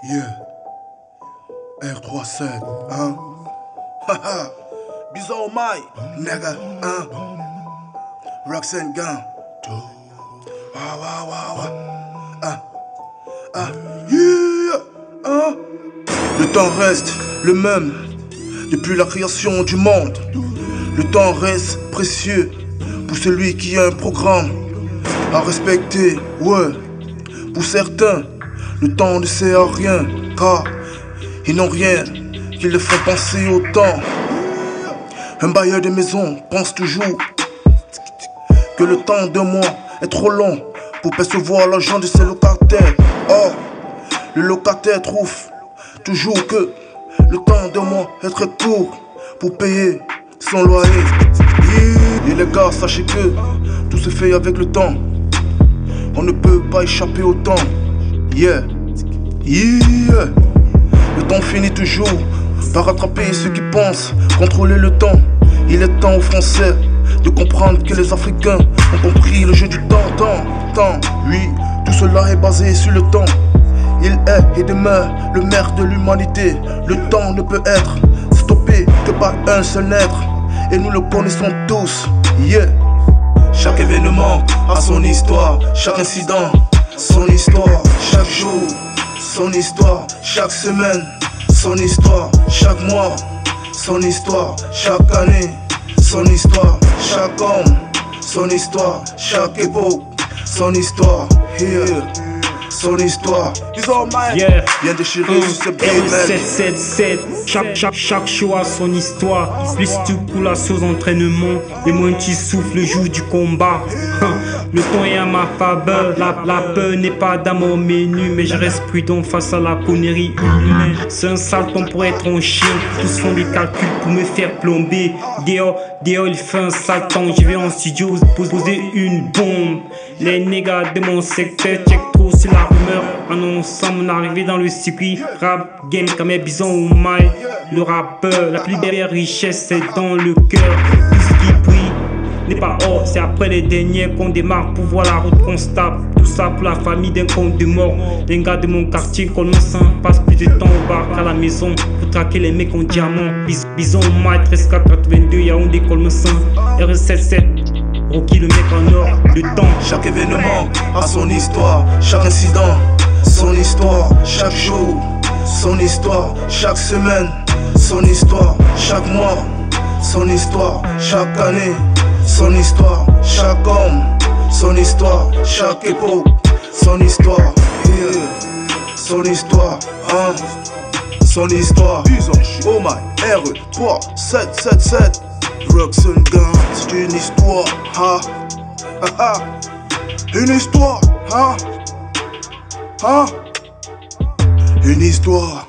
Yeah. R37, hein? Haha. Bizarre my nigga, hein? Roxanne Gang. Waouh, waouh, waouh. Yeah, hein? Le temps reste le même depuis la création du monde. Le temps reste précieux pour celui qui a un programme à respecter. Ouais, pour certains, le temps ne sert à rien car ils n'ont rien qui les font penser au temps. Un bailleur de maison pense toujours que le temps d'un mois est trop long pour percevoir l'argent de ses locataires. Or, le locataire trouve toujours que le temps d'un mois est très court pour payer son loyer. Et les gars, sachez que tout se fait avec le temps. On ne peut pas échapper au temps. Yeah. Le temps finit toujours par rattraper ceux qui pensent contrôler le temps. Il est temps aux Français de comprendre que les Africains ont compris le jeu du temps. Oui, tout cela est basé sur le temps. Il est et demeure le maire de l'humanité. Le temps ne peut être stoppé que par un seul être. Et nous le connaissons tous. Yeah. Chaque événement a son histoire. Chaque incident, son histoire. Chaque jour, son histoire. Chaque semaine, son histoire. Chaque mois, son histoire. Chaque année, son histoire. Chaque homme, son histoire. Chaque époque, son histoire. Yeah. Son histoire, yeah. Bien déchiré sur ce beat, 777, chaque show a son histoire. Plus tu coules la sauce d'entraînement et moins tu souffles le jour du combat. Le temps est à ma faveur, la peur n'est pas dans mon menu, mais je reste prudent face à la connerie humaine. C'est un sale temps pour être un chien, tous font des calculs pour me faire plomber. Dehors il fait un sale temps, je vais en studio poser une bombe. Les nègres de mon secteur check trop sur la rumeur, annonçant mon arrivée dans le circuit rap game comme un bison ou maille. Le rappeur, la plus belle richesse c'est dans le cœur. Tout ce qui brille n'est pas or, c'est après les derniers qu'on démarre pour voir la route qu'on se tape. Tout ça pour la famille d'un compte de mort. Les gars de mon quartier qu'on me sent passe plus de temps au bar qu'à la maison pour traquer les mecs en diamant. Bison maille 13482 Yaoundé qu'on me sent R77 Rocky le mec en or, le temps. Chaque événement a son histoire. Chaque incident, son histoire. Chaque jour, son histoire. Chaque semaine, son histoire. Chaque mois, son histoire. Chaque année, son histoire. Chaque homme, son histoire. Chaque époque, son histoire. Yeah. Son histoire, hein. Son histoire. Oh my R3777 Roxanne Gang, c'est une histoire, ha, ha, ha. Une histoire, ha, ha. Une histoire.